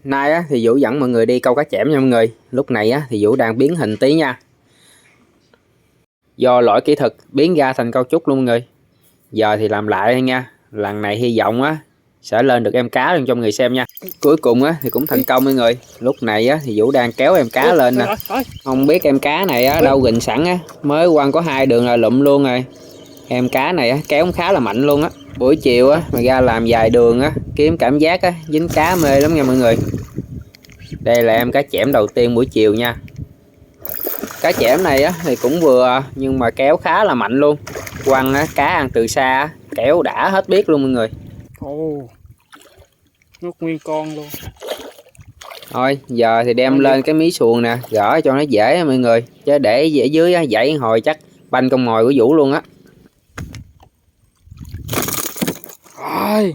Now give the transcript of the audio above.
Nay á, thì Vũ dẫn mọi người đi câu cá chẽm nha mọi người. Lúc này á, thì Vũ đang biến hình tí nha. Do lỗi kỹ thuật biến ra thành câu trúc luôn mọi người. Giờ thì làm lại nha. Lần này hy vọng á, sẽ lên được em cá luôn cho mọi người xem nha. Cuối cùng á, thì cũng thành công mọi người. Lúc này á, thì Vũ đang kéo em cá lên nè. Không biết em cá này á, đâu rình sẵn á. Mới quăng có 2 đường là lụm luôn rồi. Em cá này á, kéo khá là mạnh luôn á. Buổi chiều á, mà ra làm vài đường á, kiếm cảm giác á, dính cá mê lắm nha mọi người. Đây là em cá chẽm đầu tiên buổi chiều nha. Cá chẽm này á, thì cũng vừa nhưng mà kéo khá là mạnh luôn. Quăng á, cá ăn từ xa á, kéo đã hết biết luôn mọi người. Ồ, nó nguyên con luôn. Thôi giờ thì đem lên cái mí xuồng nè, gỡ cho nó dễ mọi người. Chứ để ở dưới á, dãy hồi chắc banh con mồi của Vũ luôn á. Rồi,